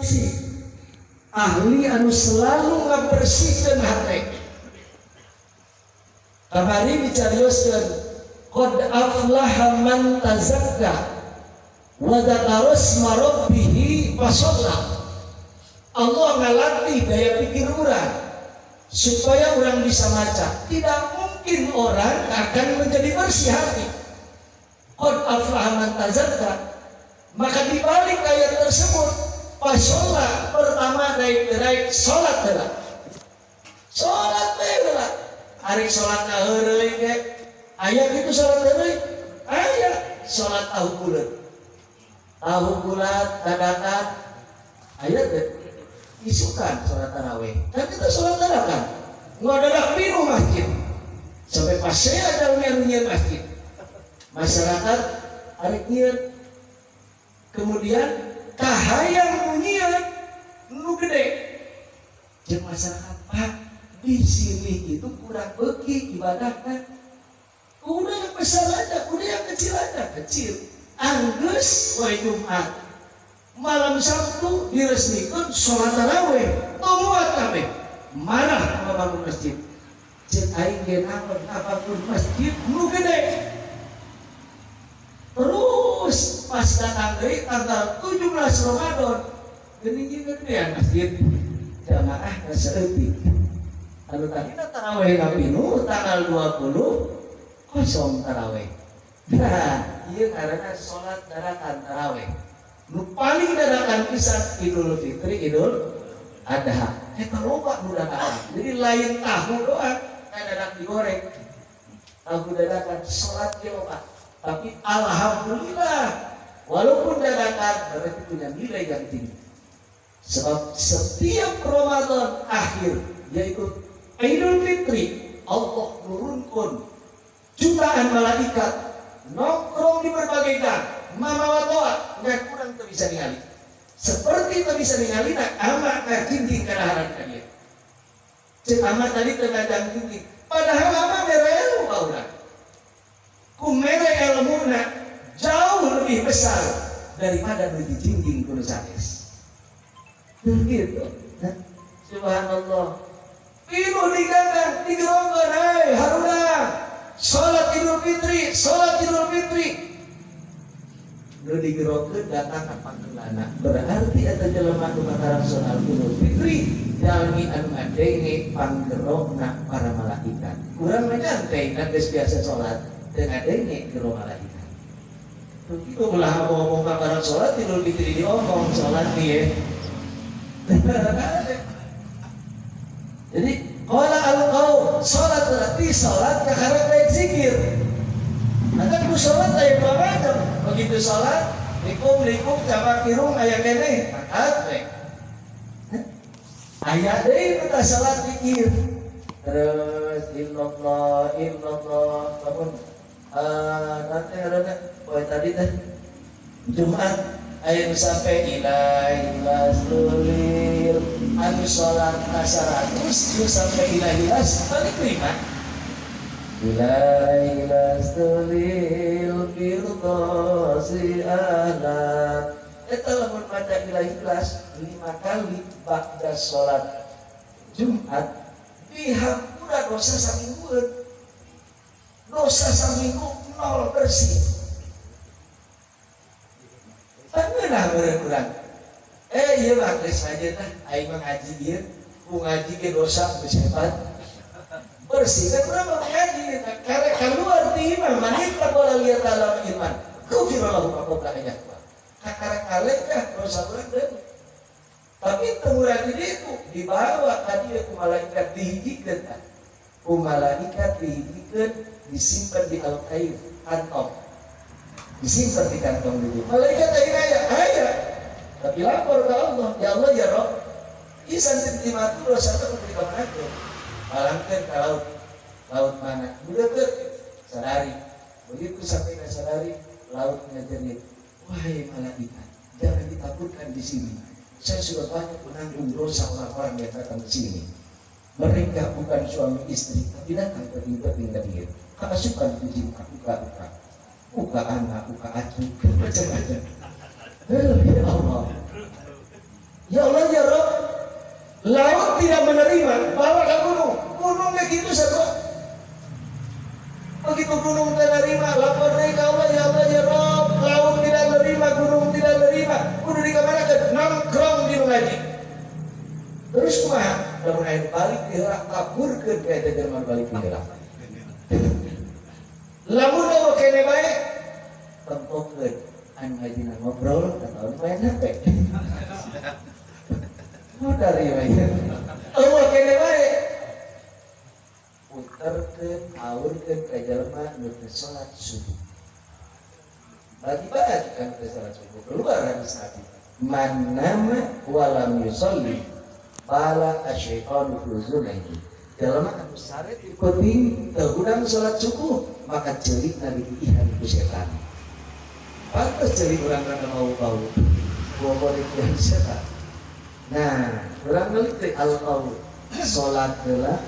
bersih, ahli anu selalu ngabersihkeun hate. Kamari dicarioskeun qad aflaha man tazakka wa dzakara isma rabbih fasalla. Allah ngalatih daya pikir urang supaya orang bisa maca. Tidak mungkin orang akan menjadi bersih hati. Qad aflaha man tazakka. Maka dibalik ayat tersebut, fasalla pertama dari salat heula. Salat heula. Ari salat heureuy ge. Aya kitu salat heureuy? Aya salat tahu bulat. Tahu bulat dadakan aya teh isukan salat tarawih. Kan kita salat dadakan. Ngadadak pinu masjid. Sampai pase ada nyer masjid. Masyarakat ari kieu kemudian kahayang bunyian nu gede. Jeung masyarakat, Pak, di sini itu kurang beuki ibadahnya. Udah yang besar aja, udah yang kecil aja, kecil. Anggeus poe Jumat, malam Sabtu diresmikeun salat tarawih, tumuat kabeh. Marah membangun masjid. Cek aing ge naon apapun masjid nu gede. Terus pas datang deui tanggal 17 Ramadan, geuning gedean masjid. Jamaah kaseueutik. Anu tadina tarawih kapinu tanggal 20 kosong tarawih. Nah, ieu ngaranna salat dadakan tarawih. Nu paling dadakan pisan Idul Fitri, Idul Adha. Eta loba nu dadakan. Jadi lain tahu doang, dadak digoreng. Tahu dadakan salat ge loba. Tapi alhamdulillah walaupun dadakan berarti punya nilai yang tinggi. Sebab setiap Ramadan akhir yaitu Idul Fitri, Allah turunkan jutaan malaikat nongkrong di berbagai gang, mamawatoa nggak kurang tak bisa ningali. Seperti tak bisa ningali nak amat nggak kinting karaharan kalian. Cek amat tadi terkadang kinting, padahal amat merelu kau nak. Kumere ilmu nak jauh lebih besar daripada bagi jinjing kuno sanes. Begitu, nah, subhanallah. Ibu digandang, digerongkan, hei haruna, sholat Idul Fitri, sholat Idul Fitri. Lu digerongkan datang ke panggilan. Berarti ada jelema nu makarang sholat Idul Fitri, jalmi anu ngadenge panggerokna para malaikat. Kurang menyantai, nak biasa sholat dengan adenge gerok malaikat. Begitu ulah ngomong makarang sholat Idul Fitri diomong sholat nih ya. Jadi qala al-qaum salat berarti salat karena baik zikir. Ada ku salat aya dua macam. Begitu salat likum jamak kirung aya keneh rakaat we. Aya deui nu salat zikir. Terus illallah namun nanti ada poe tadi teh Jumat aya nu sampai ilahil anu salat asaratus nu sampai ilahilas balik lima ilahil birdosi anak eta lamun maca ilahilas 5 kali ba'da salat Jumat dihampura dosa saminggueun dosa saminggu nol bersih. Pangeunah kurang. Ieu mah geus saja tah aing mah ngaji ieu, ku ngaji ge dosa geus hebat. Bersih kan urang mah ngaji karek keluar ti iman manit qabola liat dalam iman. Kufirallahu maqobla ayat. Karek dah dosa urang deui. Tapi temurah di ditu dibawa ka dieu ku malaikat dihijikeun tah. Ku malaikat dihijikeun disimpan di al-kaif kantong. Disimpan di kantong dulu. Malaikat ayah, tapi lapor ke Allah, ya Allah ya Rob, isan sentimat itu dosa itu memberi kamu aku. Malangkan ke laut mana? Udah ke sadari. Begitu sampai ke sadari, lautnya jernih. Wahai malaikat, jangan ditakutkan di sini. Saya sudah banyak menanggung dosa orang-orang yang datang ke sini. Mereka bukan suami istri, tapi datang berpindah-pindah dia. Kasukan puji buka. Buka anak, buka acu, macam-macam. Ya Allah. Ya Allah ya Rob, laut tidak menerima, bawa ke gunung. Gunungnya gitu saja. Begitu gunung tidak menerima, lapor dari Allah ya Rob, laut tidak menerima, gunung tidak menerima. Kudu di kamar ke nongkrong di ngaji. Terus kumaha? Lamun air balik diherak kabur ke kayak Jerman balik diherak. Lamun ayo kene bae tempokeun anu ngajina ngobrol kataun main HP. Modar ieu mah. Ayo kene bae puterkeun aurkeun ka jelema nu teu salat subuh. Bagi-bagi kan teu salat subuh keluar hadis Nabi. Man nama walam yusolli bala asyaiton fuzunaihi. Dalam anu sare di penting teu salat subuh maka celik nabi diihan ku setan. Pantes celik urang rada bau-bau. Bawa yang setan. Nah, urang ngeuli teh al-qaul salat heula